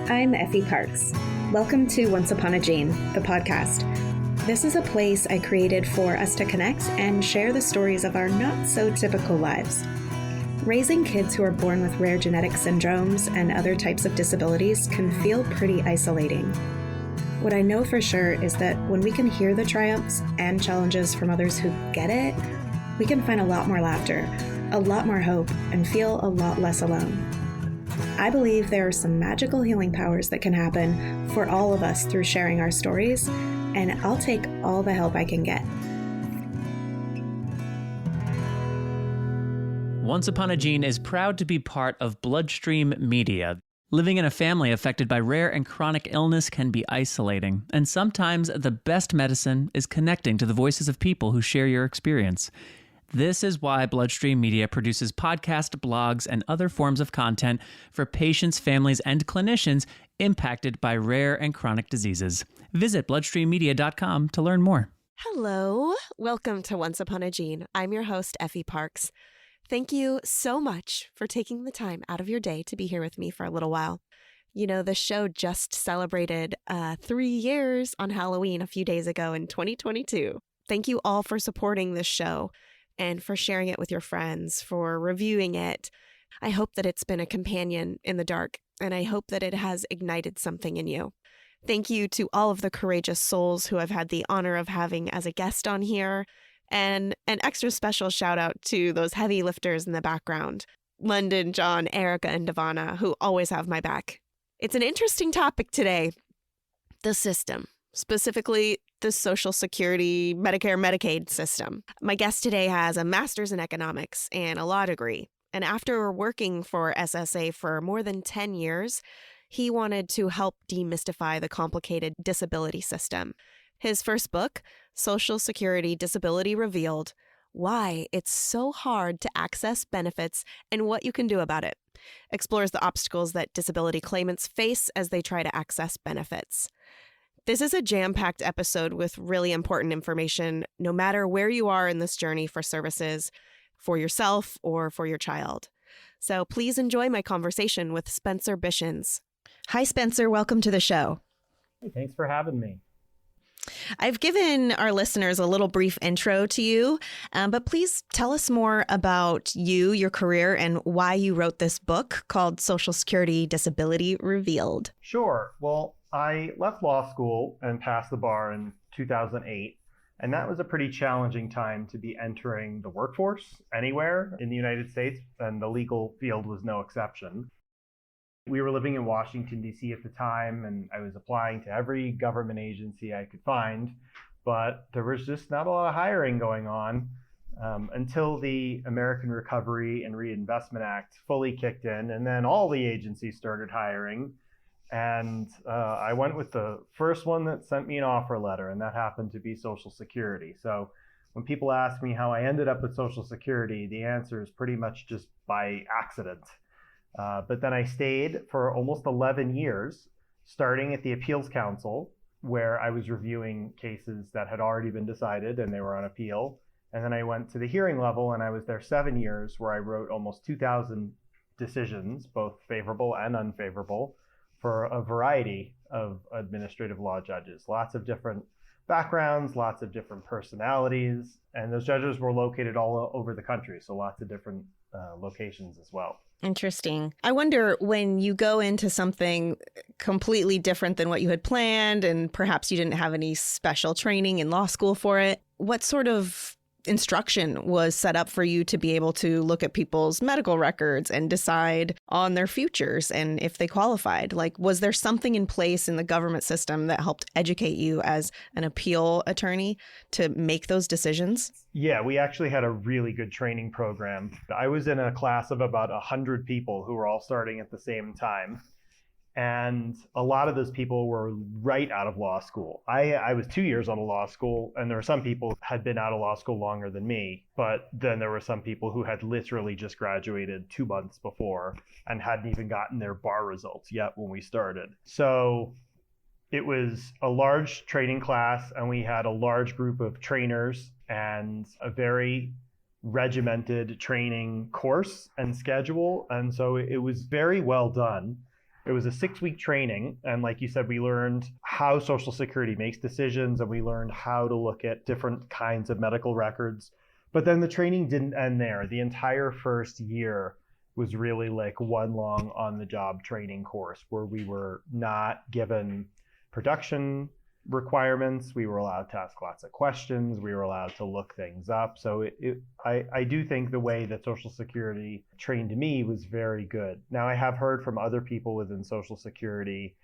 I'm Effie Parks. Welcome to Once Upon a Gene, the podcast. This is a place I created for us to connect and share the stories of our not-so-typical lives. Raising kids who are born with rare genetic syndromes and other types of disabilities can feel pretty isolating. What I know for sure is that when we can hear the triumphs and challenges from others who get it, we can find a lot more laughter, a lot more hope, and feel a lot less alone. I believe there are some magical healing powers that can happen for all of us through sharing our stories, and I'll take all the help I can get. Once Upon a Gene is proud to be part of Bloodstream Media. Living in a family affected by rare and chronic illness can be isolating, and sometimes the best medicine is connecting to the voices of people who share your experience. This is why Bloodstream Media produces podcasts, blogs, and other forms of content for patients, families, and clinicians impacted by rare and chronic diseases. Visit bloodstreammedia.com to learn more. Hello. Welcome to Once Upon a Gene. I'm your host, Effie Parks. Thank you so much for taking the time out of your day to be here with me for a little while. You know, the show just celebrated 3 years on Halloween a few days ago in 2022. Thank you all for supporting this show and for sharing it with your friends, for reviewing it. I hope that it's been a companion in the dark, and I hope that it has ignited something in you. Thank you to all of the courageous souls who I've had the honor of having as a guest on here, and an extra special shout out to those heavy lifters in the background, London, John, Erica, and Devana, who always have my back. It's an interesting topic today, the system. Specifically, the Social Security, Medicare, Medicaid system. My guest today has a master's in economics and a law degree. And after working for SSA for more than 10 years, he wanted to help demystify the complicated disability system. His first book, Social Security Disability Revealed: Why It's So Hard to Access Benefits and What You Can Do About It, explores the obstacles that disability claimants face as they try to access benefits. This is a jam-packed episode with really important information, no matter where you are in this journey for services, for yourself or for your child. So please enjoy my conversation with Spencer Bishins. Hi, Spencer. Welcome to the show. Hey, thanks for having me. I've given our listeners a little brief intro to you, but please tell us more about you, your career, and why you wrote this book called Social Security Disability Revealed. Sure. Well, I left law school and passed the bar in 2008, and that was a pretty challenging time to be entering the workforce anywhere in the United States, and the legal field was no exception. We were living in Washington, D.C. at the time, and I was applying to every government agency I could find, but there was just not a lot of hiring going on until the American Recovery and Reinvestment Act fully kicked in, and then all the agencies started hiring. And I went with the first one that sent me an offer letter, and that happened to be Social Security. So when people ask me how I ended up with Social Security, the answer is pretty much just by accident. But then I stayed for almost 11 years, starting at the Appeals Council, where I was reviewing cases that had already been decided and they were on appeal. And then I went to the hearing level, and I was there 7 years, where I wrote almost 2,000 decisions, both favorable and unfavorable, for a variety of administrative law judges. Lots of different backgrounds, lots of different personalities, and those judges were located all over the country, so lots of different locations as well. Interesting. I wonder, when you go into something completely different than what you had planned, and perhaps you didn't have any special training in law school for it, what sort of instruction was set up for you to be able to look at people's medical records and decide on their futures and if they qualified? Like, was there something in place in the government system that helped educate you as an appeal attorney to make those decisions? Yeah, we actually had a really good training program. I was in a class of about 100 people who were all starting at the same time. And a lot of those people were right out of law school. I was 2 years out of law school, and there were some people who had been out of law school longer than me. But then there were some people who had literally just graduated 2 months before and hadn't even gotten their bar results yet when we started. So it was a large training class, and we had a large group of trainers and a very regimented training course and schedule. And so it was very well done. It was a 6-week training. And like you said, we learned how Social Security makes decisions, and we learned how to look at different kinds of medical records. But then the training didn't end there. The entire first year was really like one long on-the-job training course where we were not given production requirements. We were allowed to ask lots of questions. We were allowed to look things up. So I do think the way that Social Security trained me was very good. Now, I have heard from other people within Social Security,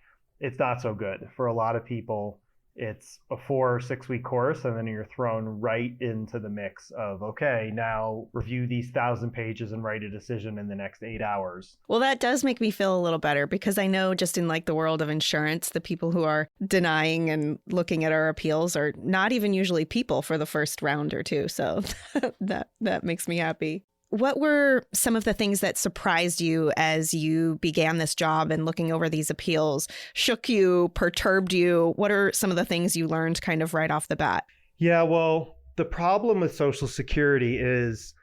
it's not so good. For a lot of people, it's a 4 or 6 week course, and then you're thrown right into the mix of, okay, now review these 1,000 pages and write a decision in the next 8 hours. Well, that does make me feel a little better, because I know just in like the world of insurance, the people who are denying and looking at our appeals are not even usually people for the first round or two. So that makes me happy. What were some of the things that surprised you as you began this job and looking over these appeals? Shook you, perturbed you? What are some of the things you learned kind of right off the bat? Yeah, well, the problem with Social Security is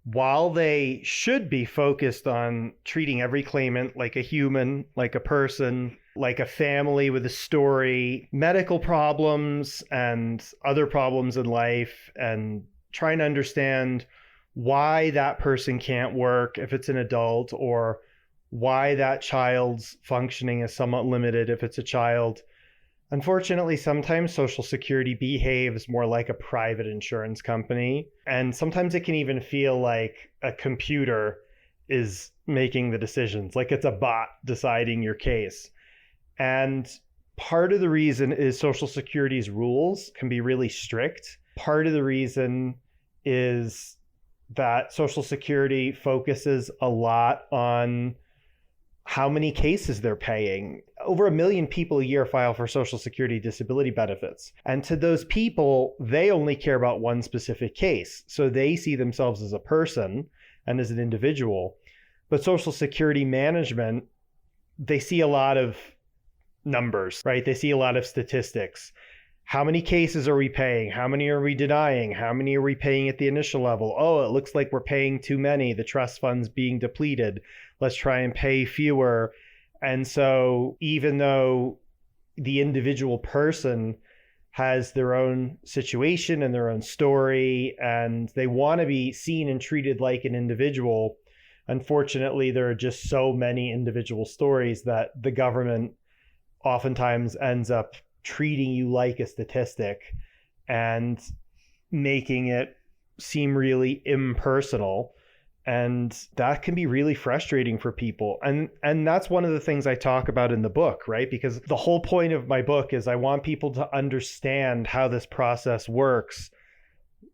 while they should be focused on treating every claimant like a human, like a person, like a family with a story, medical problems and other problems in life, and trying to understand why that person can't work if it's an adult, or why that child's functioning is somewhat limited if it's a child. Unfortunately, sometimes Social Security behaves more like a private insurance company, and sometimes it can even feel like a computer is making the decisions, like it's a bot deciding your case. And part of the reason is Social Security's rules can be really strict. Part of the reason is that Social Security focuses a lot on how many cases they're paying. Over 1 million people a year file for Social Security disability benefits. And to those people, they only care about one specific case. So they see themselves as a person and as an individual. But Social Security management, they see a lot of numbers, right? They see a lot of statistics. How many cases are we paying? How many are we denying? How many are we paying at the initial level? Oh, it looks like we're paying too many. The trust fund's being depleted. Let's try and pay fewer. And so even though the individual person has their own situation and their own story, and they want to be seen and treated like an individual, unfortunately, there are just so many individual stories that the government oftentimes ends up treating you like a statistic and making it seem really impersonal. And that can be really frustrating for people. And that's one of the things I talk about in the book, right? Because the whole point of my book is I want people to understand how this process works.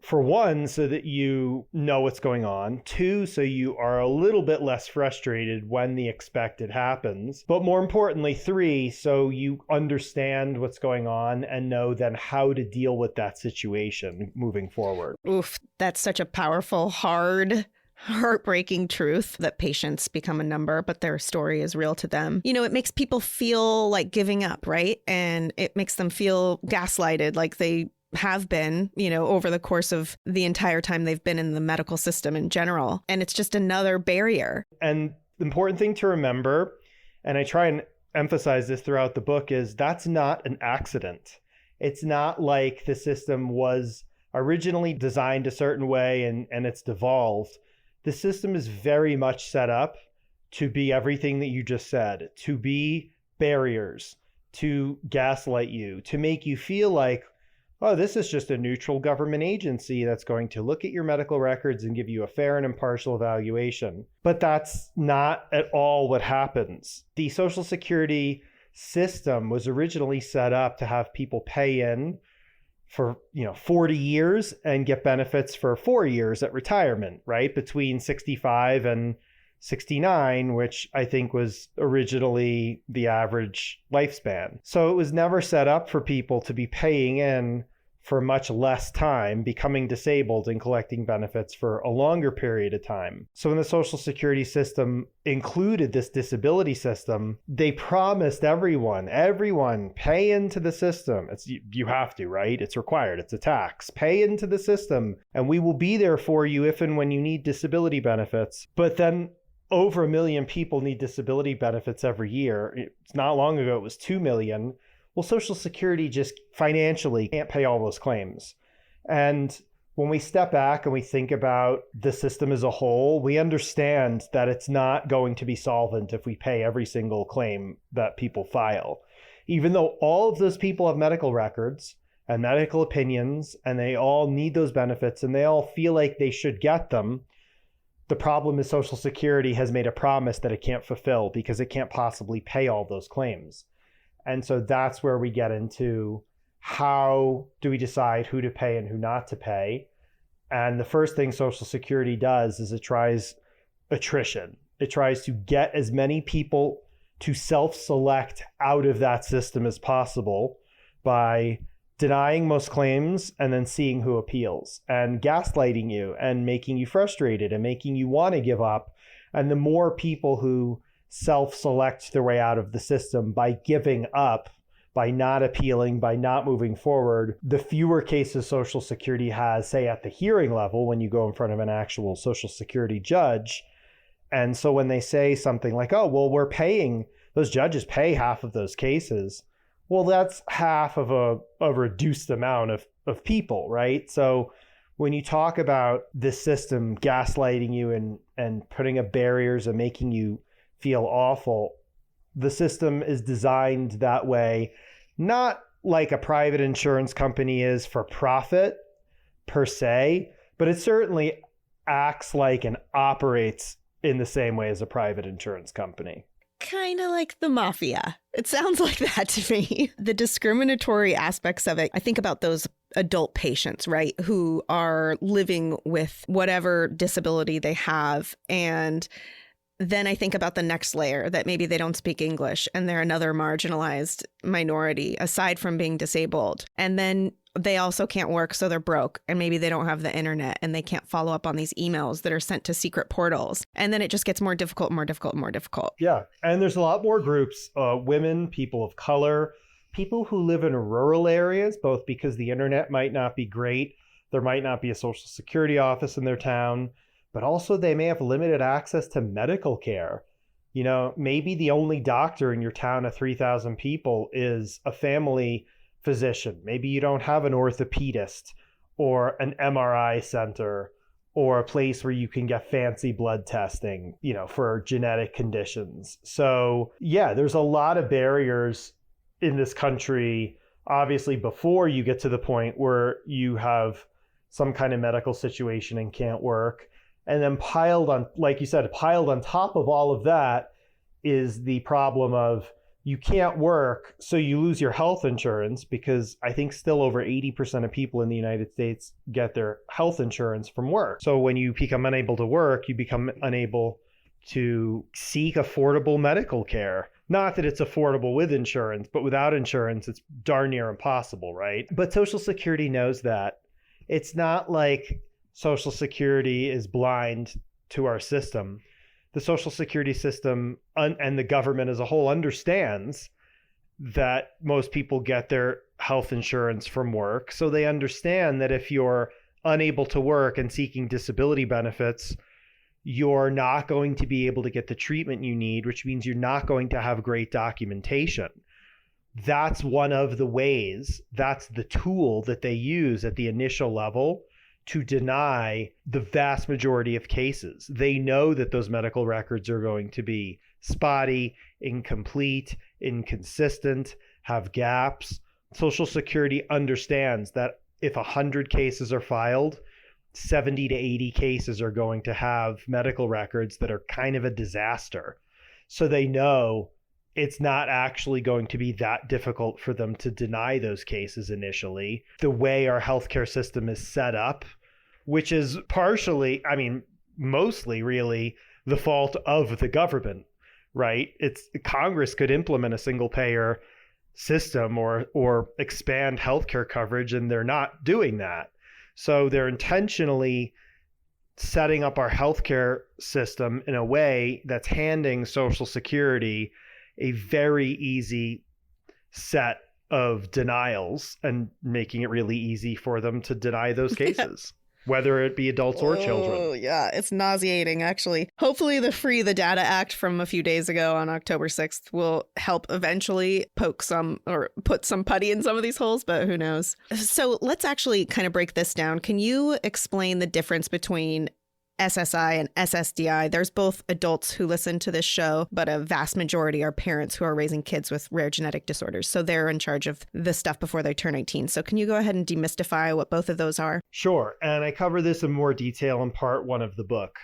For one, so that you know what's going on. 2, so you are a little bit less frustrated when the expected happens. But more importantly, 3, so you understand what's going on and know then how to deal with that situation moving forward. Oof, that's such a powerful, heartbreaking truth that patients become a number, but their story is real to them. You know, it makes people feel like giving up, right? And it makes them feel gaslighted, like they have been, you know, over the course of the entire time they've been in the medical system in general. And it's just another barrier. And the important thing to remember, and I try and emphasize this throughout the book, is that's not an accident. It's not like the system was originally designed a certain way and it's devolved. The system is very much set up to be everything that you just said, to be barriers, to gaslight you, to make you feel like, oh, this is just a neutral government agency that's going to look at your medical records and give you a fair and impartial evaluation. But that's not at all what happens. The Social Security system was originally set up to have people pay in for 40 years and get benefits for 4 years at retirement, right? Between 65 and 69, which I think was originally the average lifespan. So it was never set up for people to be paying in for much less time, becoming disabled and collecting benefits for a longer period of time. So when the Social Security system included this disability system, they promised everyone, pay into the system. You have to, right? It's required. It's a tax. Pay into the system and we will be there for you if and when you need disability benefits. But then over 1 million people need disability benefits every year. It's not long ago, it was 2 million. Well, Social Security just financially can't pay all those claims. And when we step back and we think about the system as a whole, we understand that it's not going to be solvent if we pay every single claim that people file. Even though all of those people have medical records and medical opinions, and they all need those benefits, and they all feel like they should get them, the problem is Social Security has made a promise that it can't fulfill because it can't possibly pay all those claims. And so that's where we get into how do we decide who to pay and who not to pay. And the first thing Social Security does is it tries attrition. It tries to get as many people to self-select out of that system as possible by denying most claims and then seeing who appeals and gaslighting you and making you frustrated and making you want to give up. And the more people who self-select their way out of the system by giving up, by not appealing, by not moving forward, the fewer cases Social Security has, say, at the hearing level when you go in front of an actual Social Security judge. And so when they say something like, oh, well, we're paying, those judges pay half of those cases. Well, that's half of a reduced amount of people, right? So when you talk about this system gaslighting you and putting up barriers and making you feel awful, the system is designed that way, not like a private insurance company is for profit per se, but it certainly acts like and operates in the same way as a private insurance company. Kind of like the mafia. It sounds like that to me. The discriminatory aspects of it, I think about those adult patients, right, who are living with whatever disability they have. And then I think about the next layer that maybe they don't speak English and they're another marginalized minority aside from being disabled. And then they also can't work, so they're broke, and maybe they don't have the internet and they can't follow up on these emails that are sent to secret portals. And then it just gets more difficult, more difficult, more difficult. Yeah. And there's a lot more groups, women, people of color, people who live in rural areas, both because the internet might not be great, there might not be a Social Security office in their town, but also they may have limited access to medical care. You know, maybe the only doctor in your town of 3,000 people is a family physician. Maybe you don't have an orthopedist or an MRI center or a place where you can get fancy blood testing, you know, for genetic conditions. So yeah, there's a lot of barriers in this country, obviously, before you get to the point where you have some kind of medical situation and can't work. And then piled on, like you said, piled on top of all of that is the problem of you can't work, so you lose your health insurance, because I think still over 80% of people in the United States get their health insurance from work. So when you become unable to work, you become unable to seek affordable medical care. Not that it's affordable with insurance, but without insurance, it's darn near impossible, right? But Social Security knows that. It's not like Social Security is blind to our system. The Social Security system and the government as a whole understands that most people get their health insurance from work. So they understand that if you're unable to work and seeking disability benefits, you're not going to be able to get the treatment you need, which means you're not going to have great documentation. That's one of the ways, that's the tool that they use at the initial level to deny the vast majority of cases. They know that those medical records are going to be spotty, incomplete, inconsistent, have gaps. Social Security understands that if 100 cases are filed, 70 to 80 cases are going to have medical records that are kind of a disaster. So they know it's not actually going to be that difficult for them to deny those cases initially. The way our healthcare system is set up, which is partially, I mean, mostly really the fault of the government, right? It's Congress could implement a single payer system or expand healthcare coverage, and they're not doing that. So they're intentionally setting up our healthcare system in a way that's handing Social Security a very easy set of denials and making it really easy for them to deny those cases. whether it be adults or children. Oh, yeah, it's nauseating, actually. Hopefully the Free the Data Act from a few days ago on October 6th will help eventually poke some or put some putty in some of these holes, but who knows? So let's actually kind of break this down. Can you explain the difference between SSI and SSDI? There's both adults who listen to this show, but a vast majority are parents who are raising kids with rare genetic disorders. So they're in charge of the stuff before they turn 18. So can you go ahead and demystify what both of those are? Sure. And I cover this in more detail in part 1 of the book.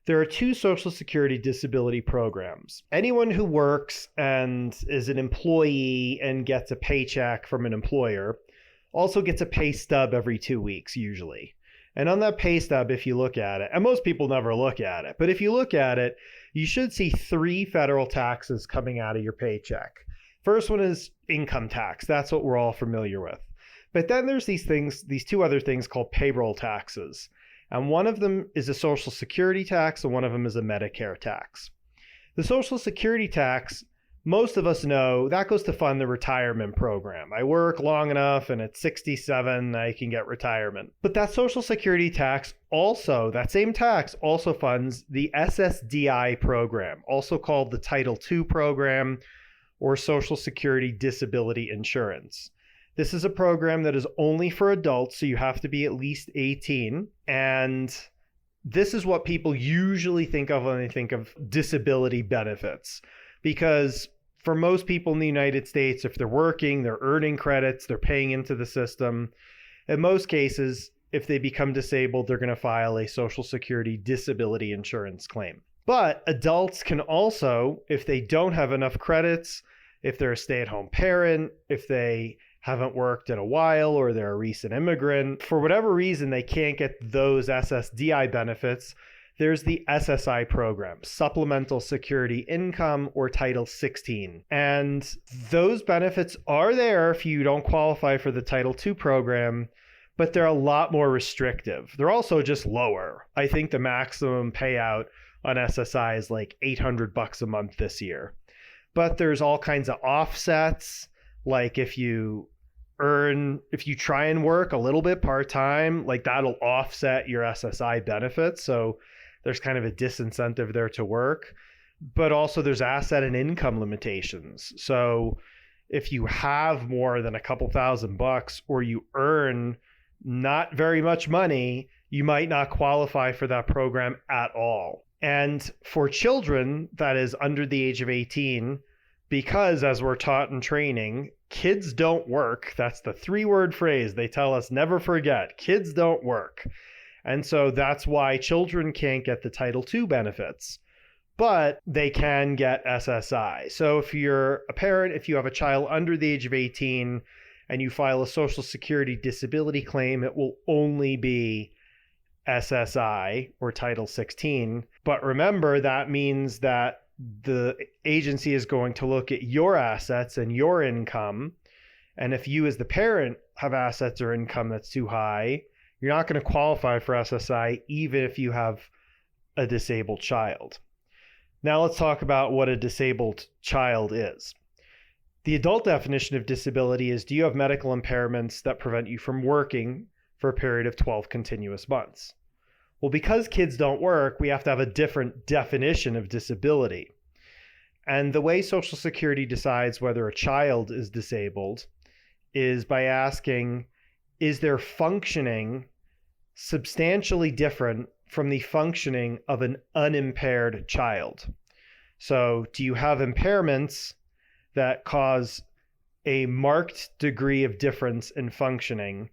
There are 2 Social Security disability programs. Anyone who works and is an employee and gets a paycheck from an employer also gets a pay stub every 2 weeks, usually. And on that pay stub, if you look at it, and most people never look at it, but if you look at it, you should see 3 federal taxes coming out of your paycheck. First one is income tax. That's what we're all familiar with. But then there's these 2 other things called payroll taxes. And one of them is a Social Security tax, and one of them is a Medicare tax. The Social Security tax, most of us know, that goes to fund the retirement program. I work long enough and at 67, I can get retirement. But that Social Security tax also, that same tax also funds the SSDI program, also called the Title II program or Social Security Disability Insurance. This is a program that is only for adults, so you have to be at least 18. And this is what people usually think of when they think of disability benefits. Because for most people in the United States, if they're working, they're earning credits, they're paying into the system. In most cases, if they become disabled, they're going to file a Social Security disability insurance claim. But adults can also, if they don't have enough credits, if they're a stay-at-home parent, if they haven't worked in a while, or they're a recent immigrant, for whatever reason, they can't get those SSDI benefits, there's the SSI program, Supplemental Security Income, or Title 16. And those benefits are there if you don't qualify for the Title II program, but they're a lot more restrictive. They're also just lower. I think the maximum payout on SSI is like $800 a month this year. But there's all kinds of offsets, like if you try and work a little bit part-time, like that'll offset your SSI benefits. So there's kind of a disincentive there to work, but also there's asset and income limitations. So if you have more than a couple $1,000 or you earn not very much money, you might not qualify for that program at all. And for children, that is under the age of 18, because as we're taught in training, kids don't work. That's the 3-word phrase they tell us never forget. Kids don't work. And so that's why children can't get the Title II benefits, but they can get SSI. So if you're a parent, if you have a child under the age of 18 and you file a Social Security disability claim, it will only be SSI or Title 16. But remember, that means that the agency is going to look at your assets and your income. And if you as the parent have assets or income that's too high, you're not going to qualify for SSI even if you have a disabled child. Now let's talk about what a disabled child is. The adult definition of disability is, do you have medical impairments that prevent you from working for a period of 12 continuous months? Well, because kids don't work, we have to have a different definition of disability. And the way Social Security decides whether a child is disabled is by asking, is their functioning substantially different from the functioning of an unimpaired child? So do you have impairments that cause a marked degree of difference in functioning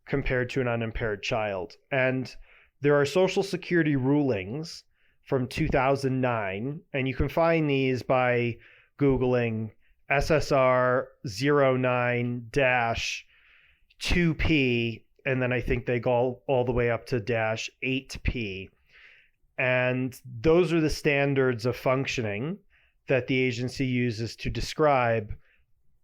compared to an unimpaired child? And there are Social Security rulings from 2009, and you can find these by Googling SSR 09-2P, and then I think they go all the way up to -8P. And those are the standards of functioning that the agency uses to describe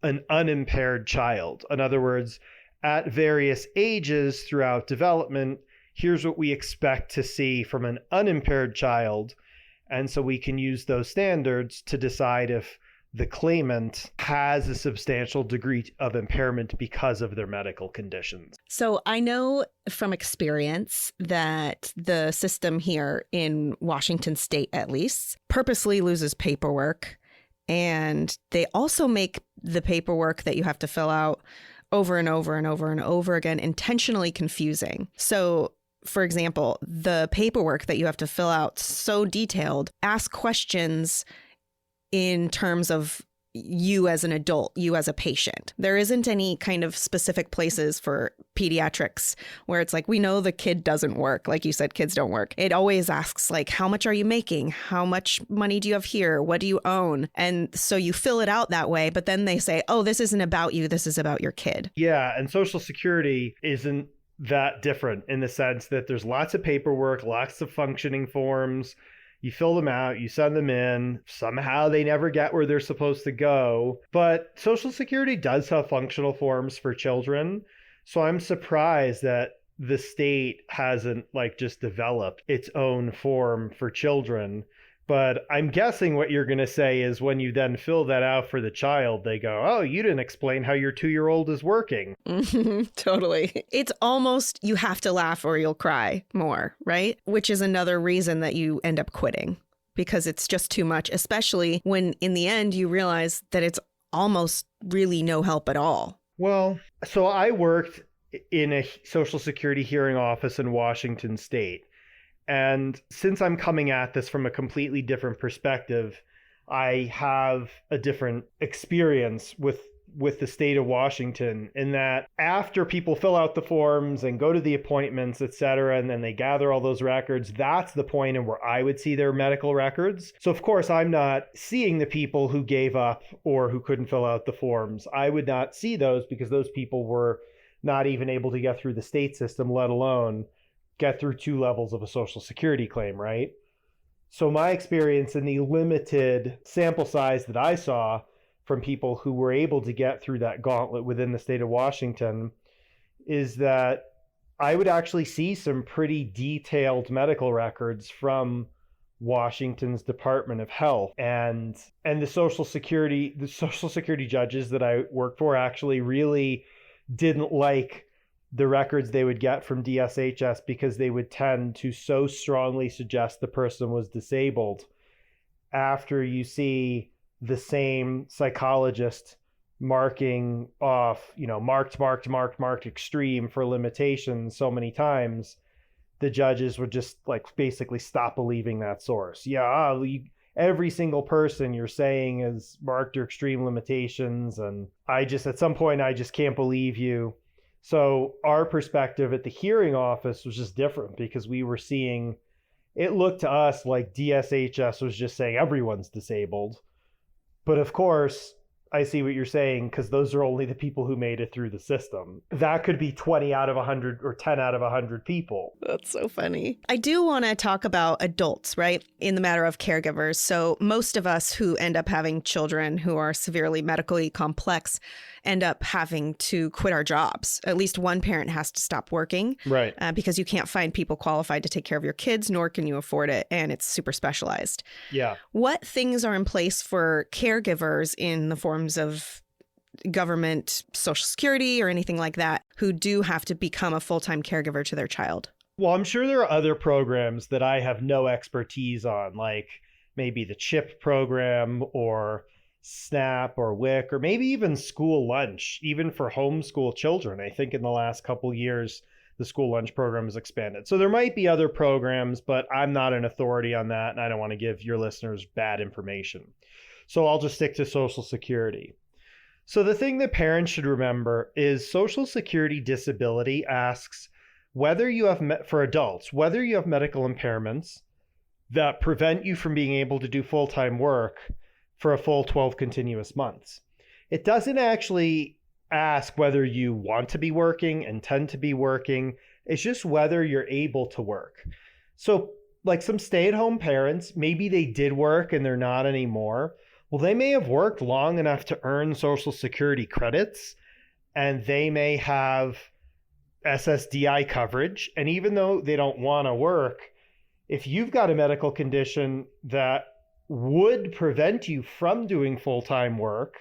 an unimpaired child. In other words, at various ages throughout development, here's what we expect to see from an unimpaired child. And so we can use those standards to decide if the claimant has a substantial degree of impairment because of their medical conditions. So I know from experience that the system here in Washington state, at least, purposely loses paperwork. And they also make the paperwork that you have to fill out over and over and over and over again intentionally confusing. So, for example, the paperwork that you have to fill out so detailed, ask questions in terms of you as an adult, you as a patient. There isn't any kind of specific places for pediatrics where it's like, we know the kid doesn't work. Like you said, kids don't work. It always asks like, how much are you making? How much money do you have here? What do you own? And so you fill it out that way, but then they say, oh, this isn't about you. This is about your kid. Yeah. And Social Security isn't that different in the sense that there's lots of paperwork, lots of functioning forms. You fill them out, you send them in. Somehow they never get where they're supposed to go. But Social Security does have functional forms for children. So I'm surprised that the state hasn't just developed its own form for children. But I'm guessing what you're going to say is when you then fill that out for the child, they go, oh, you didn't explain how your 2-year-old is working. Totally. It's almost you have to laugh or you'll cry more, right? Which is another reason that you end up quitting because it's just too much, especially when in the end you realize that it's almost really no help at all. Well, so I worked in a Social Security hearing office in Washington State. And since I'm coming at this from a completely different perspective, I have a different experience with the state of Washington in that after people fill out the forms and go to the appointments, et cetera, and then they gather all those records, that's the point in where I would see their medical records. So of course, I'm not seeing the people who gave up or who couldn't fill out the forms. I would not see those because those people were not even able to get through the state system, let alone get through 2 levels of a Social Security claim, right? So my experience in the limited sample size that I saw from people who were able to get through that gauntlet within the state of Washington is that I would actually see some pretty detailed medical records from Washington's Department of Health. And the Social Security judges that I worked for actually really didn't like the records they would get from DSHS because they would tend to so strongly suggest the person was disabled after you the same psychologist marking off, marked extreme for limitations so many times, the judges would just basically stop believing that source. Yeah, every single person you're saying is marked or extreme limitations. And at some point, I just can't believe you. So our perspective at the hearing office was just different because we were seeing, it looked to us like DSHS was just saying everyone's disabled. But of course, I see what you're saying because those are only the people who made it through the system. That could be 20 out of 100 or 10 out of 100 people. That's so funny. I do want to talk about adults, right? In the matter of caregivers. So most of us who end up having children who are severely medically complex end up having to quit our jobs. At least one parent has to stop working, right? Because you can't find people qualified to take care of your kids, nor can you afford it. And it's super specialized. Yeah. What things are in place for caregivers in the forms of government, Social Security, or anything like that, who do have to become a full-time caregiver to their child? Well, I'm sure there are other programs that I have no expertise on, like maybe the CHIP program or SNAP or WIC, or maybe even school lunch, even for homeschool children. I think in the last couple of years, the school lunch program has expanded. So there might be other programs, but I'm not an authority on that, and I don't want to give your listeners bad information. So I'll just stick to Social Security. So the thing that parents should remember is Social Security disability asks whether you have, for adults, whether you have medical impairments that prevent you from being able to do full-time work for a full 12 continuous months. It doesn't actually ask whether you want to be working, intend to be working. It's just whether you're able to work. So some stay-at-home parents, maybe they did work and they're not anymore. Well, they may have worked long enough to earn Social Security credits, and they may have SSDI coverage. And even though they don't want to work, if you've got a medical condition that would prevent you from doing full-time work,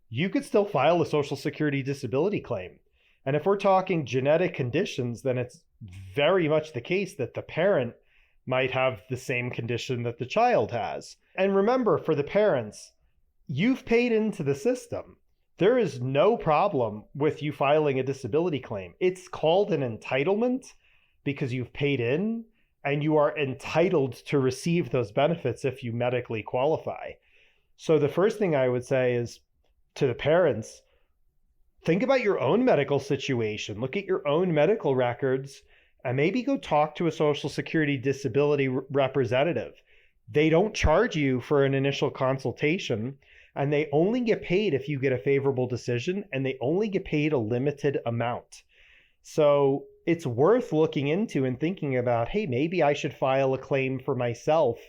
you could still file a Social Security disability claim. And if we're talking genetic conditions, then it's very much the case that the parent might have the same condition that the child has. And remember, for the parents, you've paid into the system. There is no problem with you filing a disability claim. It's called an entitlement because you've paid in, and you are entitled to receive those benefits if you medically qualify. So the first thing I would say is to the parents, think about your own medical situation. Look at your own medical records and maybe go talk to a Social Security disability representative. They don't charge you for an initial consultation, and they only get paid if you get a favorable decision, and they only get paid a limited amount. So it's worth looking into and thinking about, hey, maybe I should file a claim for myself.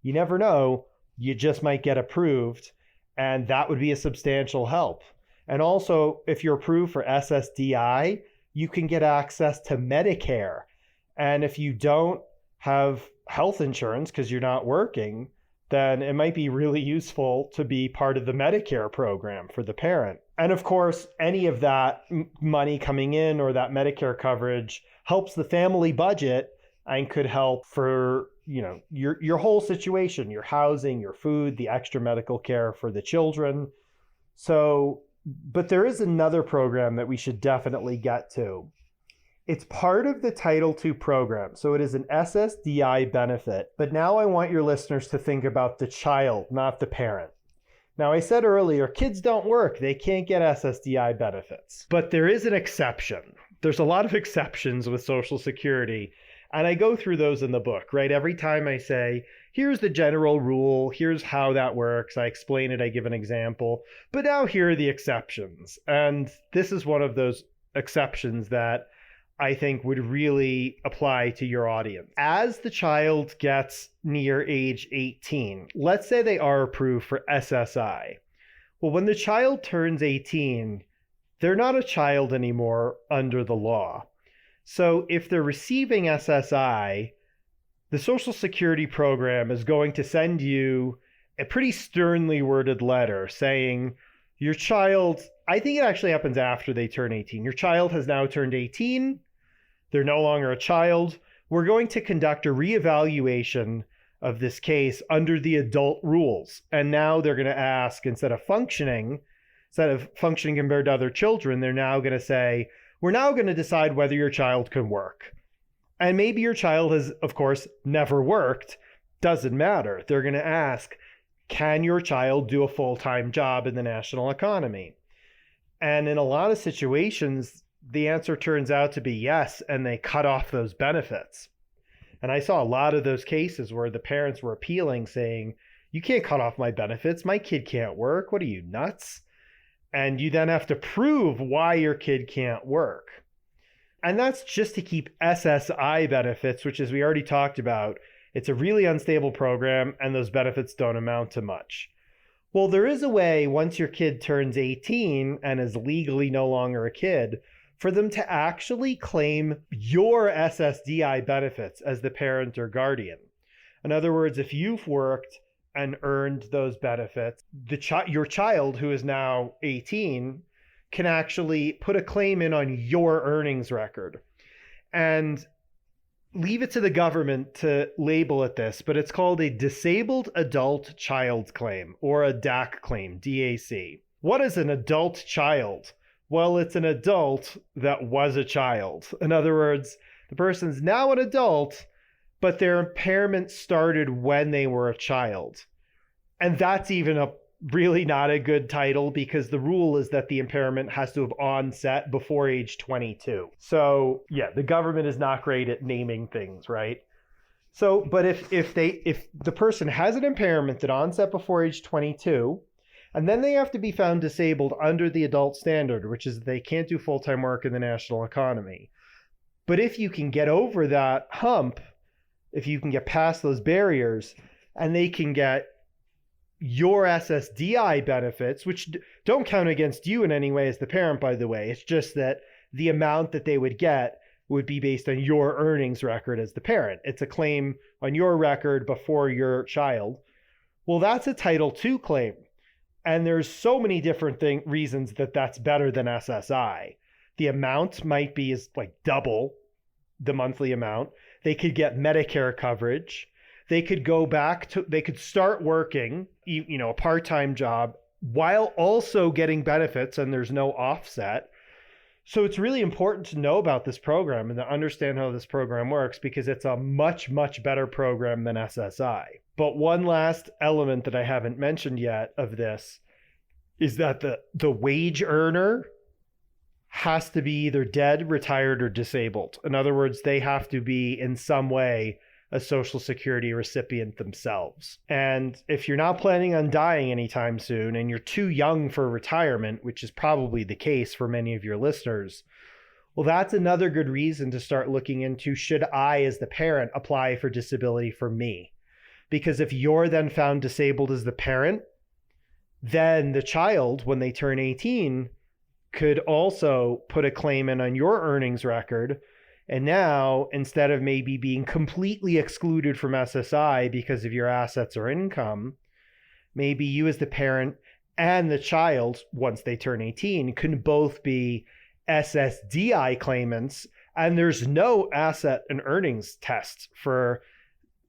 You never know, you just might get approved, and that would be a substantial help. And also, if you're approved for SSDI, you can get access to Medicare. And if you don't have health insurance because you're not working, then it might be really useful to be part of the Medicare program for the parent. And of course, any of that money coming in or that Medicare coverage helps the family budget and could help for, your whole situation, your housing, your food, the extra medical care for the children. So, but there is another program that we should definitely get to. It's part of the Title II program, so it is an SSDI benefit. But now I want your listeners to think about the child, not the parent. Now, I said earlier, kids don't work. They can't get SSDI benefits. But there is an exception. There's a lot of exceptions with Social Security, and I go through those in the book, right? Every time I say, here's the general rule, here's how that works, I explain it, I give an example, but now here are the exceptions. And this is one of those exceptions that I think would really apply to your audience. As the child gets near age 18, let's say they are approved for SSI. Well, when the child turns 18, they're not a child anymore under the law. So if they're receiving SSI, the Social Security program is going to send you a pretty sternly worded letter saying, your child, I think it actually happens after they turn 18. Your child has now turned 18. They're no longer a child. We're going to conduct a reevaluation of this case under the adult rules. And now they're going to ask, instead of functioning compared to other children, they're now going to say, we're now going to decide whether your child can work. And maybe your child has, of course, never worked. Doesn't matter. They're going to ask, can your child do a full-time job in the national economy? And in a lot of situations, the answer turns out to be yes, and they cut off those benefits. And I saw a lot of those cases where the parents were appealing, saying, you can't cut off my benefits. My kid can't work. What are you, nuts? And you then have to prove why your kid can't work. And that's just to keep SSI benefits, which, as we already talked about, it's a really unstable program, and those benefits don't amount to much. Well, there is a way, once your kid turns 18 and is legally no longer a kid, for them to actually claim your SSDI benefits as the parent or guardian. In other words, if you've worked and earned those benefits, your child, who is now 18, can actually put a claim in on your earnings record. And leave it to the government to label it this, but it's called a Disabled Adult Child Claim, or a DAC claim, DAC. What is an adult child? Well, it's an adult that was a child. In other words, the person's now an adult, but their impairment started when they were a child. And that's even really not a good title, because the rule is that the impairment has to have onset before age 22. So yeah, the government is not great at naming things, right? So, but if the person has an impairment that onset before age 22, and then they have to be found disabled under the adult standard, which is they can't do full-time work in the national economy. But if you can get over that hump, if you can get past those barriers, and they can get your SSDI benefits, which don't count against you in any way as the parent, by the way. It's just that the amount that they would get would be based on your earnings record as the parent. It's a claim on your record before your child. Well, that's a Title II claim. And there's so many different reasons that that's better than SSI. The amount might be like double the monthly amount. They could get Medicare coverage. They could they could start working, a part-time job while also getting benefits, and there's no offset. So it's really important to know about this program and to understand how this program works, because it's a much, much better program than SSI. But one last element that I haven't mentioned yet of this is that the wage earner has to be either dead, retired, or disabled. In other words, they have to be in some way a Social Security recipient themselves. And if you're not planning on dying anytime soon and you're too young for retirement, which is probably the case for many of your listeners, well, that's another good reason to start looking into, should I, as the parent, apply for disability for me? Because if you're then found disabled as the parent, then the child, when they turn 18, could also put a claim in on your earnings record. And now, instead of maybe being completely excluded from SSI because of your assets or income, maybe you as the parent and the child, once they turn 18, can both be SSDI claimants. And there's no asset and earnings test for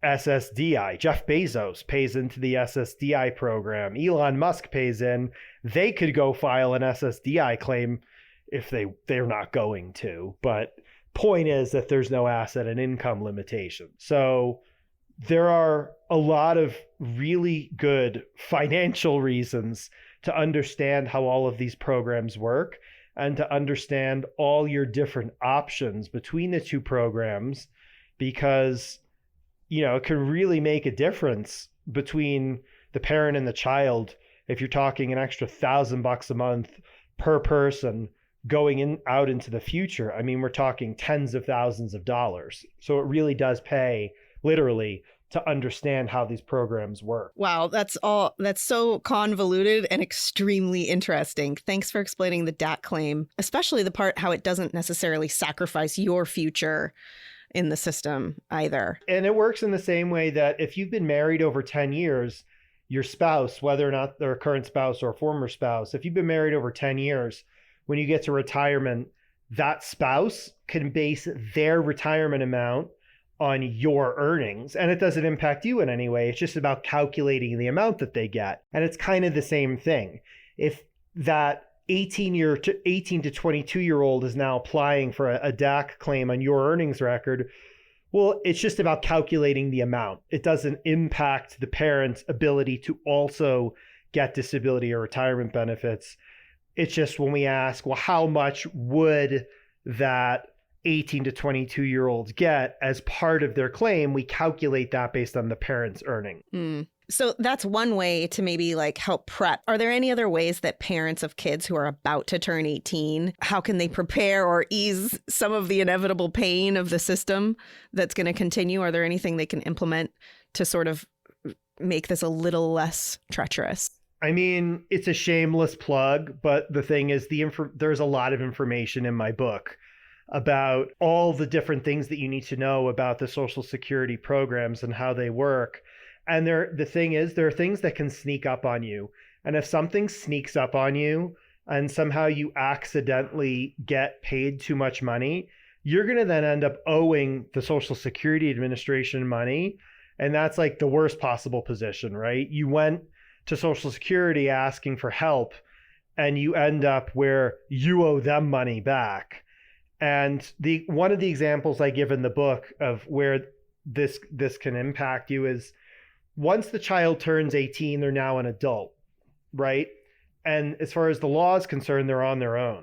SSDI. Jeff Bezos pays into the SSDI program. Elon Musk pays in. They could go file an SSDI claim if they're not going to. But point is that there's no asset and income limitation. So there are a lot of really good financial reasons to understand how all of these programs work and to understand all your different options between the two programs, because it can really make a difference between the parent and the child if you're talking an extra $1,000 a month per person going out into the future. I mean, we're talking tens of thousands of dollars. So it really does pay, literally, to understand how these programs work. Wow, that's so convoluted and extremely interesting. Thanks for explaining the DAC claim, especially the part how it doesn't necessarily sacrifice your future in the system either. And it works in the same way that if you've been married over 10 years, your spouse, whether or not they're a current spouse or a former spouse, if you've been married over 10 years, when you get to retirement, that spouse can base their retirement amount on your earnings. And it doesn't impact you in any way. It's just about calculating the amount that they get. And it's kind of the same thing. If that 18 to 22-year-old is now applying for a DAC claim on your earnings record, well, it's just about calculating the amount. It doesn't impact the parent's ability to also get disability or retirement benefits. It's just when we ask, well, how much would that 18 to 22-year-olds get as part of their claim, we calculate that based on the parent's earning. So that's one way to maybe help prep. Are there any other ways that parents of kids who are about to turn 18, how can they prepare or ease some of the inevitable pain of the system that's going to continue? Are there anything they can implement to sort of make this a little less treacherous? I mean, it's a shameless plug, but the thing is, there's a lot of information in my book about all the different things that you need to know about the Social Security programs and how they work. And the thing is, there are things that can sneak up on you. And if something sneaks up on you and somehow you accidentally get paid too much money, you're going to then end up owing the Social Security Administration money. And that's like the worst possible position, right? You went to Social Security asking for help and you end up where you owe them money back. And one of the examples I give in the book of where this can impact you is, once the child turns 18, they're now an adult, right? And as far as the law is concerned, they're on their own.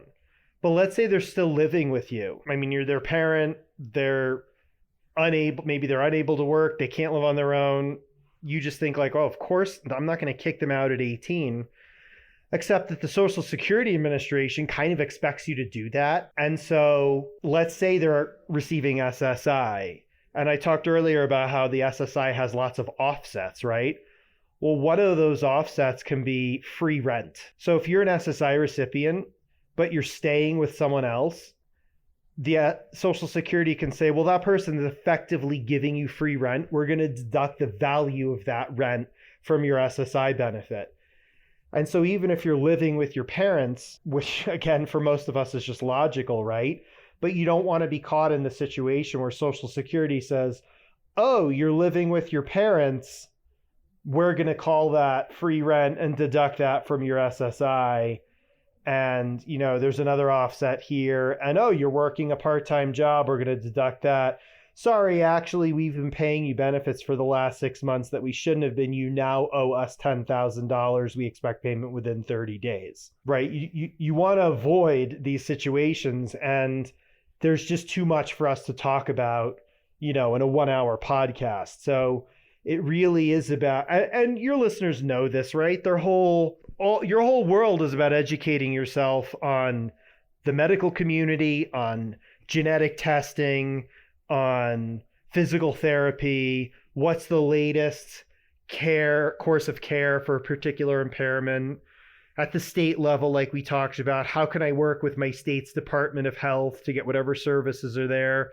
But let's say they're still living with you. I mean, you're their parent, maybe they're unable to work, they can't live on their own. You just think oh, of course, I'm not going to kick them out at 18. Except that the Social Security Administration kind of expects you to do that. And so let's say they're receiving SSI. And I talked earlier about how the SSI has lots of offsets, right? Well, one of those offsets can be free rent. So if you're an SSI recipient, but you're staying with someone else, the Social Security can say, well, that person is effectively giving you free rent. We're going to deduct the value of that rent from your SSI benefit. And so even if you're living with your parents, which again, for most of us is just logical, right? But you don't want to be caught in the situation where Social Security says, oh, you're living with your parents, we're going to call that free rent and deduct that from your SSI. And, there's another offset here. And, oh, you're working a part-time job, we're going to deduct that. Sorry, actually, we've been paying you benefits for the last 6 months that we shouldn't have been. You now owe us $10,000. We expect payment within 30 days, right? You want to avoid these situations. And there's just too much for us to talk about, in a 1-hour podcast. So it really is about, and your listeners know this, right? Your whole world is about educating yourself on the medical community, on genetic testing, on physical therapy, what's the latest course of care for a particular impairment. At the state level, like we talked about, how can I work with my state's Department of Health to get whatever services are there?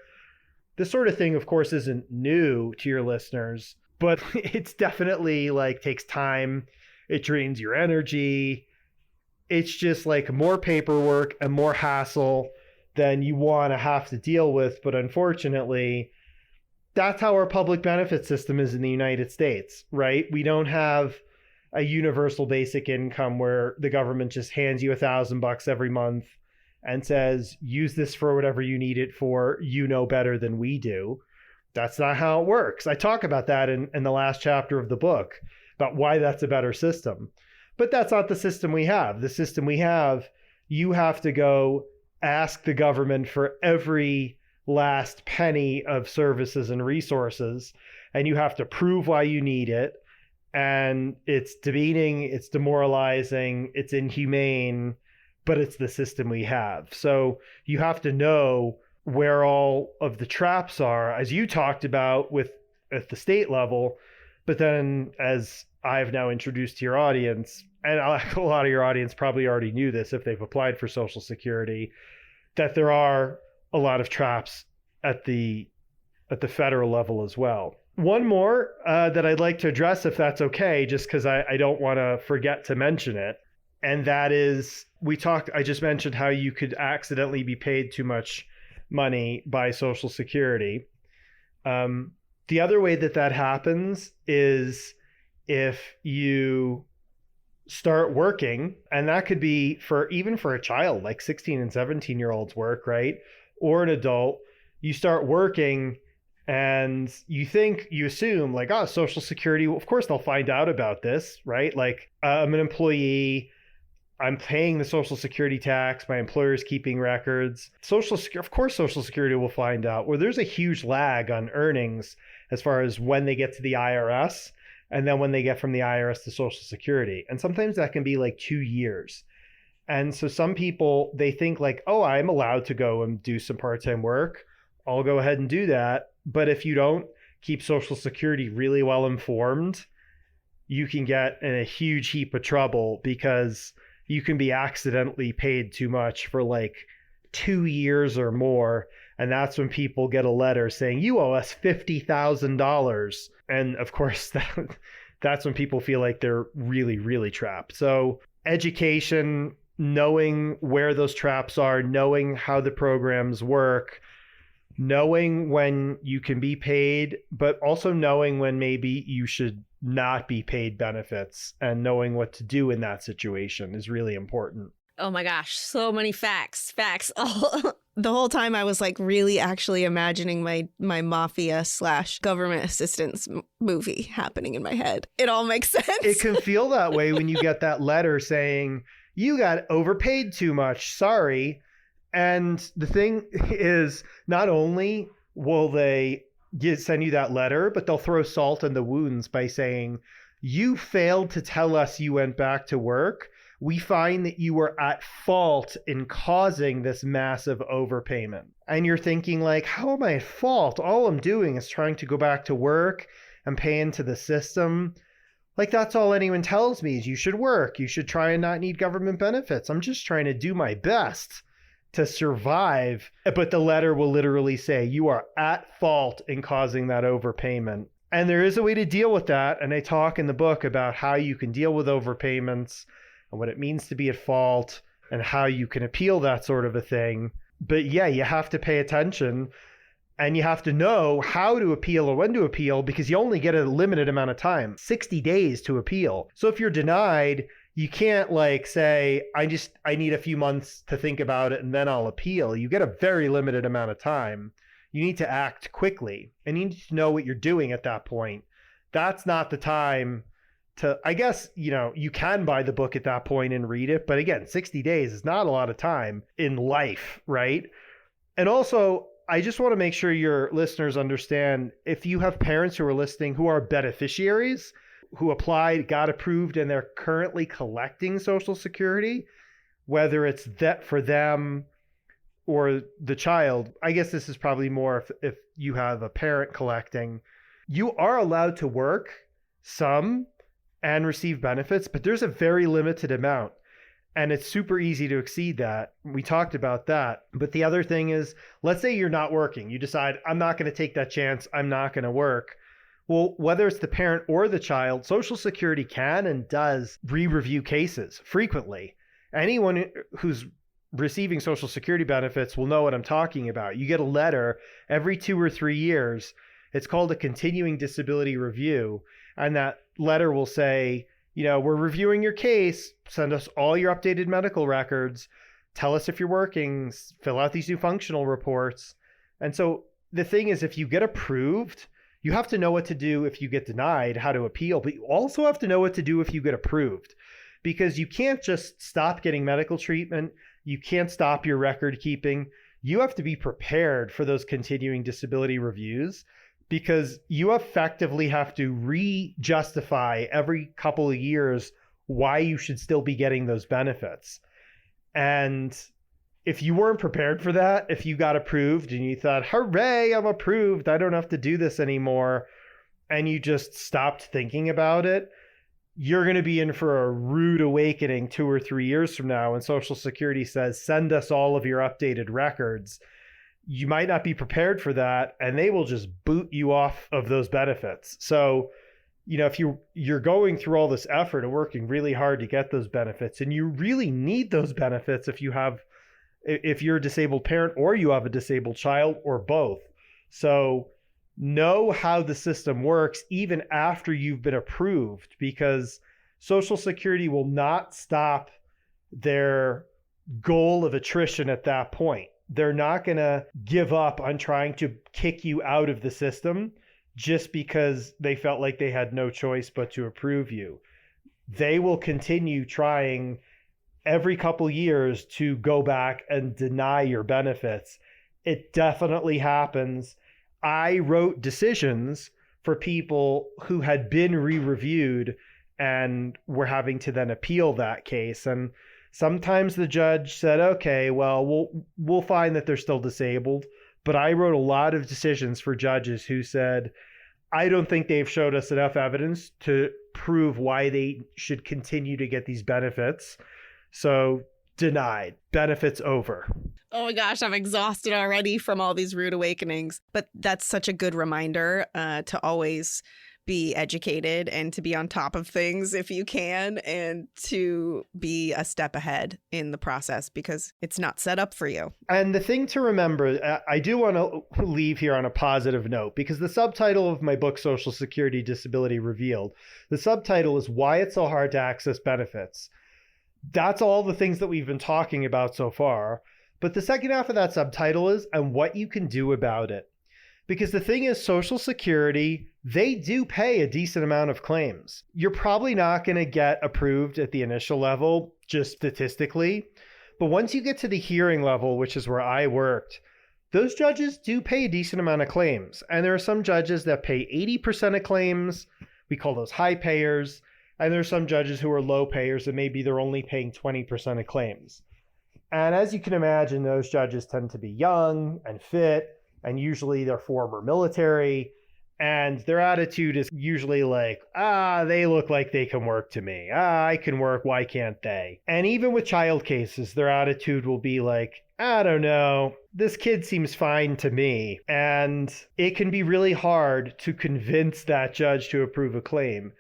This sort of thing, of course, isn't new to your listeners, but it's definitely takes time. It drains your energy. It's just more paperwork and more hassle than you want to have to deal with. But unfortunately, that's how our public benefit system is in the United States, right? We don't have a universal basic income where the government just hands you $1,000 every month and says, use this for whatever you need it for. You know better than we do. That's not how it works. I talk about that in the last chapter of the book, about why that's a better system. But that's not the system we have. The system we have, you have to go ask the government for every last penny of services and resources, and you have to prove why you need it. And it's demeaning, it's demoralizing, it's inhumane, but it's the system we have. So you have to know where all of the traps are, as you talked about at the state level. But then, as I've now introduced to your audience, and a lot of your audience probably already knew this if they've applied for Social Security, that there are a lot of traps at the federal level as well. One more that I'd like to address, if that's okay, just because I don't want to forget to mention it. And that is, I just mentioned how you could accidentally be paid too much money by Social Security. The other way that happens is if you start working, and that could be even for a child, like 16 and 17-year-olds work, right? Or an adult, you start working and you assume Social Security, of course they'll find out about this, right? I'm an employee, I'm paying the Social Security tax, my employer's keeping records. Of course Social Security will find out. Well, there's a huge lag on earnings as far as when they get to the IRS and then when they get from the IRS to Social Security. And sometimes that can be 2 years. And so some people, they think oh, I'm allowed to go and do some part-time work. I'll go ahead and do that. But if you don't keep Social Security really well informed, you can get in a huge heap of trouble because you can be accidentally paid too much for 2 years or more. And that's when people get a letter saying, you owe us $50,000. And of course, that's when people feel like they're really, really trapped. So education, knowing where those traps are, knowing how the programs work, knowing when you can be paid, but also knowing when maybe you should not be paid benefits, and knowing what to do in that situation is really important. Oh my gosh, so many facts. Oh, the whole time I was really actually imagining my mafia / government assistance movie happening in my head. It all makes sense. It can feel that way when you get that letter saying, you got overpaid too much, sorry. And the thing is, not only will they send you that letter, but they'll throw salt in the wounds by saying, you failed to tell us you went back to work. We find that you were at fault in causing this massive overpayment. And you're thinking how am I at fault? All I'm doing is trying to go back to work and pay into the system. That's all anyone tells me is you should work. You should try and not need government benefits. I'm just trying to do my best to survive. But the letter will literally say you are at fault in causing that overpayment. And there is a way to deal with that. And I talk in the book about how you can deal with overpayments and what it means to be at fault and how you can appeal that sort of a thing. But yeah, you have to pay attention and you have to know how to appeal or when to appeal, because you only get a limited amount of time, 60 days to appeal. So if you're denied, you can't like say, I need a few months to think about it and then I'll appeal. You get a very limited amount of time. You need to act quickly and you need to know what you're doing at that point. That's not the time to, I guess, you can buy the book at that point and read it. But again, 60 days is not a lot of time in life, right? And also, I just want to make sure your listeners understand, if you have parents who are listening who are beneficiaries, who applied, got approved, and they're currently collecting Social Security, whether it's that for them or the child, I guess this is probably more if you have a parent collecting, you are allowed to work some and receive benefits, but there's a very limited amount. And it's super easy to exceed that. We talked about that. But the other thing is, let's say you're not working. You decide, I'm not going to take that chance. I'm not going to work. Well, whether it's the parent or the child, Social Security can and does re-review cases frequently. Anyone who's receiving Social Security benefits will know what I'm talking about. You get a letter every 2 or 3 years. It's called a continuing disability review. And that letter will say, we're reviewing your case. Send us all your updated medical records. Tell us if you're working. Fill out these new functional reports. And so the thing is, if you get approved, you have to know what to do if you get denied, how to appeal. But you also have to know what to do if you get approved, because you can't just stop getting medical treatment. You can't stop your record keeping. You have to be prepared for those continuing disability reviews, because you effectively have to re-justify every couple of years why you should still be getting those benefits. And if you weren't prepared for that, if you got approved and you thought, hooray, I'm approved, I don't have to do this anymore, and you just stopped thinking about it, you're going to be in for a rude awakening 2 or 3 years from now when Social Security says, send us all of your updated records. You might not be prepared for that, and they will just boot you off of those benefits. So, if you're going through all this effort and working really hard to get those benefits, and you really need those benefits if you're a disabled parent or you have a disabled child or both. So know how the system works even after you've been approved, because Social Security will not stop their goal of attrition at that point. They're not going to give up on trying to kick you out of the system just because they felt like they had no choice but to approve you. They will continue trying every couple years to go back and deny your benefits. It definitely happens. I wrote decisions for people who had been re-reviewed and were having to then appeal that case. And sometimes the judge said, okay, well, we'll find that they're still disabled. But I wrote a lot of decisions for judges who said, I don't think they've showed us enough evidence to prove why they should continue to get these benefits. So denied, benefits over. Oh my gosh, I'm exhausted already from all these rude awakenings. But that's such a good reminder to always be educated and to be on top of things if you can, and to be a step ahead in the process, because it's not set up for you. And the thing to remember, I do want to leave here on a positive note, because the subtitle of my book, Social Security Disability Revealed, the subtitle is Why It's So Hard to Access Benefits. That's all the things that we've been talking about so far. But the second half of that subtitle is, and what you can do about it. Because the thing is, Social Security, they do pay a decent amount of claims. You're probably not going to get approved at the initial level, just statistically. But once you get to the hearing level, which is where I worked, those judges do pay a decent amount of claims. And there are some judges that pay 80% of claims. We call those high payers. And there are some judges who are low payers, and maybe they're only paying 20% of claims. And as you can imagine, those judges tend to be young and fit, and usually they're former military, And their attitude is usually like, they look like they can work to me. I can work. Why can't they? And even with child cases, their attitude will be like, I don't know. This kid seems fine to me. And it can be really hard to convince that judge to approve a claim.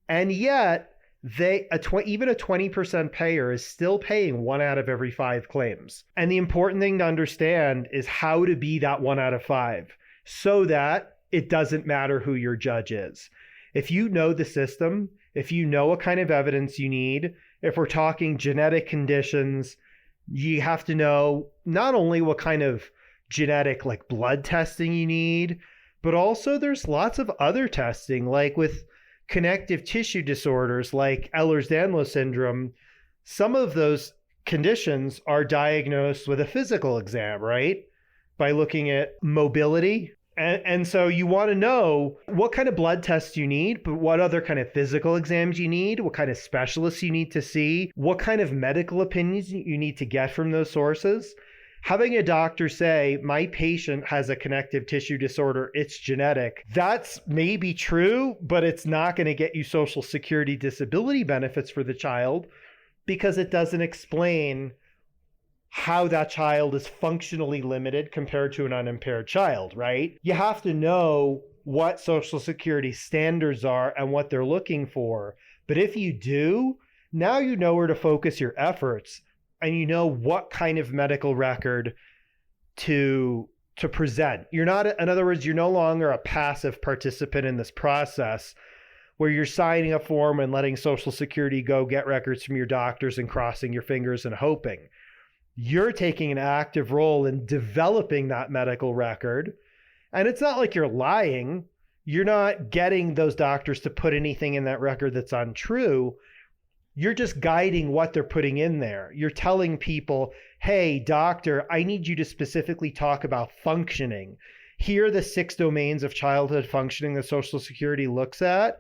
And yet, even a 20% payer is still paying 1 out of every 5 claims. And the important thing to understand is how to be that 1 out of 5 so that it doesn't matter who your judge is. If you know the system, if you know what kind of evidence you need, if we're talking genetic conditions, you have to know not only what kind of genetic like blood testing you need, but also there's lots of other testing, like with connective tissue disorders like Ehlers-Danlos syndrome. Some of those conditions are diagnosed with a physical exam, right? By looking at mobility. And so you want to know what kind of blood tests you need, but what other kind of physical exams you need, what kind of specialists you need to see, what kind of medical opinions you need to get from those sources. Having a doctor say, my patient has a connective tissue disorder, it's genetic, that's maybe true, but it's not going to get you Social Security disability benefits for the child because it doesn't explain how that child is functionally limited compared to an unimpaired child, right? You have to know what Social Security standards are and what they're looking for. But if you do, now you know where to focus your efforts and you know what kind of medical record to present. You're not, in other words, you're no longer a passive participant in this process where you're signing a form and letting Social Security go get records from your doctors and crossing your fingers and hoping. You're taking an active role in developing that medical record. And it's not like you're lying. You're not getting those doctors to put anything in that record that's untrue. You're just guiding what they're putting in there. You're telling people, hey, doctor, I need you to specifically talk about functioning. Here are the 6 domains of childhood functioning that Social Security looks at.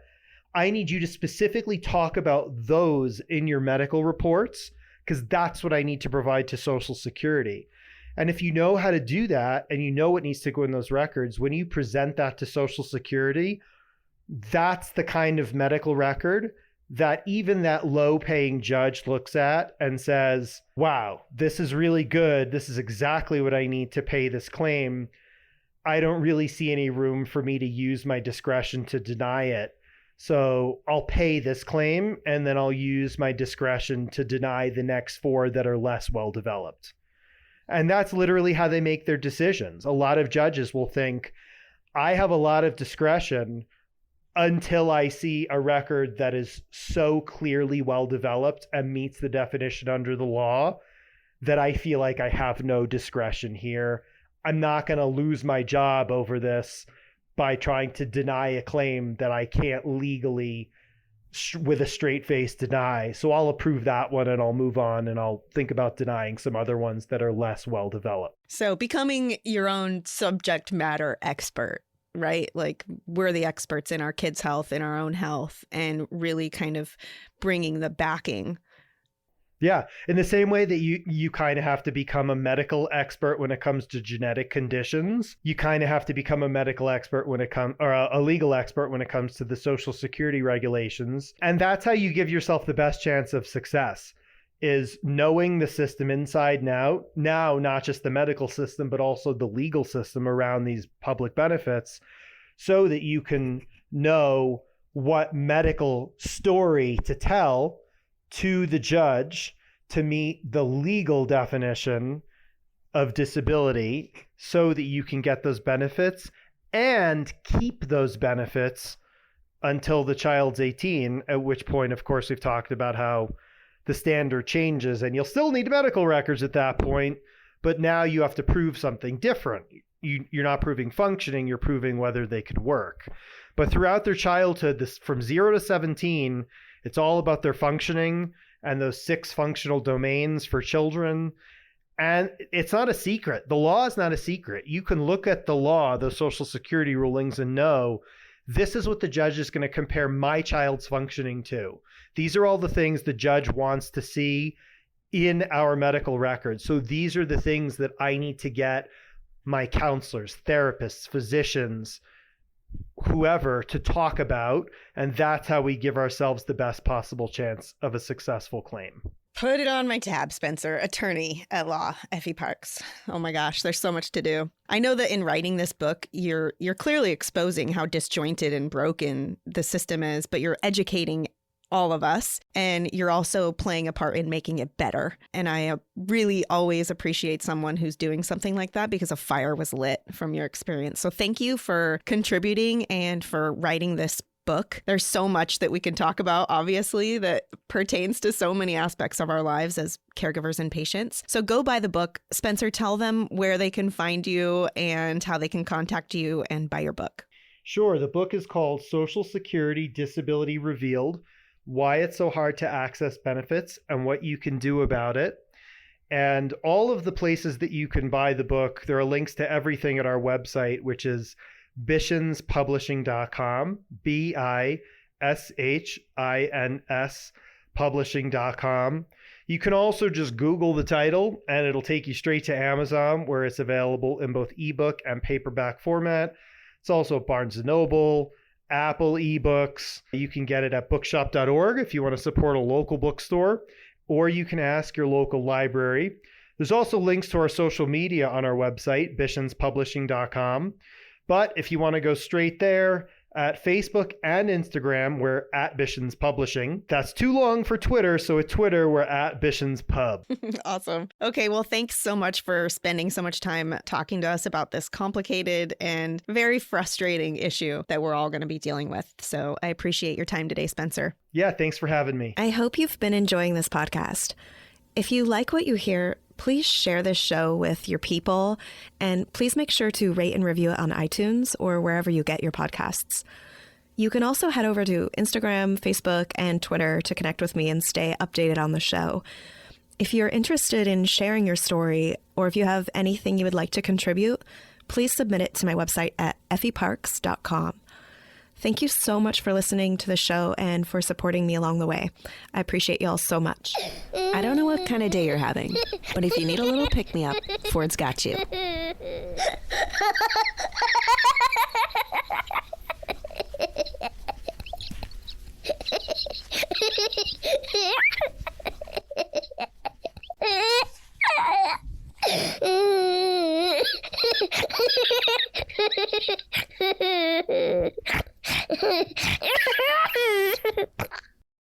I need you to specifically talk about those in your medical reports, because that's what I need to provide to Social Security. And if you know how to do that and you know what needs to go in those records, when you present that to Social Security, that's the kind of medical record that even that low-paying judge looks at and says, wow, this is really good. This is exactly what I need to pay this claim. I don't really see any room for me to use my discretion to deny it. So I'll pay this claim and then I'll use my discretion to deny the next 4 that are less well developed. And that's literally how they make their decisions. A lot of judges will think, I have a lot of discretion until I see a record that is so clearly well developed and meets the definition under the law that I feel like I have no discretion here. I'm not going to lose my job over this by trying to deny a claim that I can't legally with a straight face deny. So I'll approve that one and I'll move on and I'll think about denying some other ones that are less well developed. So becoming your own subject matter expert, right? Like we're the experts in our kids' health, in our own health, and really kind of bringing the backing. Yeah. In the same way that you kind of have to become a medical expert when it comes to genetic conditions, you kind of have to become a medical expert when it comes, or a legal expert when it comes to the Social Security regulations. And that's how you give yourself the best chance of success, is knowing the system inside now, not just the medical system, but also the legal system around these public benefits, so that you can know what medical story to tell to the judge to meet the legal definition of disability so that you can get those benefits and keep those benefits until the child's 18, at which point, of course, we've talked about how the standard changes and you'll still need medical records at that point, but now you have to prove something different. You're not proving functioning, you're proving whether they could work. But throughout their childhood, from 0 to 17, it's all about their functioning and those 6 functional domains for children. And it's not a secret. The law is not a secret. You can look at the law, the Social Security rulings, and know this is what the judge is going to compare my child's functioning to. These are all the things the judge wants to see in our medical records. So these are the things that I need to get my counselors, therapists, physicians, whoever to talk about, and that's how we give ourselves the best possible chance of a successful claim. Put it on my tab, Spencer. Attorney at law, Effie Parks. Oh my gosh, there's so much to do. I know that in writing this book, you're clearly exposing how disjointed and broken the system is, but you're educating all of us, and you're also playing a part in making it better. And I really always appreciate someone who's doing something like that because a fire was lit from your experience. So thank you for contributing and for writing this book. There's so much that we can talk about, obviously, that pertains to so many aspects of our lives as caregivers and patients. So go buy the book. Spencer, tell them where they can find you and how they can contact you and buy your book. Sure. The book is called Social Security Disability Revealed: Why It's So Hard to Access Benefits and What You Can Do About It. And all of the places that you can buy the book, there are links to everything at our website, which is bishinspublishing.com, BISHINS publishing.com. You can also just Google the title and it'll take you straight to Amazon, where it's available in both ebook and paperback format. It's also at Barnes & Noble, Apple eBooks. You can get it at bookshop.org if you want to support a local bookstore, or you can ask your local library. There's also links to our social media on our website, bishinspublishing.com. But if you want to go straight there, at Facebook and Instagram, we're at Bishins Publishing. That's too long for Twitter, so at Twitter, we're at Bishins Pub. Awesome. Okay, well, thanks so much for spending so much time talking to us about this complicated and very frustrating issue that we're all going to be dealing with. So I appreciate your time today, Spencer. Yeah, thanks for having me. I hope you've been enjoying this podcast. If you like what you hear, please share this show with your people, and please make sure to rate and review it on iTunes or wherever you get your podcasts. You can also head over to Instagram, Facebook, and Twitter to connect with me and stay updated on the show. If you're interested in sharing your story, or if you have anything you would like to contribute, please submit it to my website at effieparks.com. Thank you so much for listening to the show and for supporting me along the way. I appreciate y'all so much. I don't know what kind of day you're having, but if you need a little pick-me-up, Ford's got you.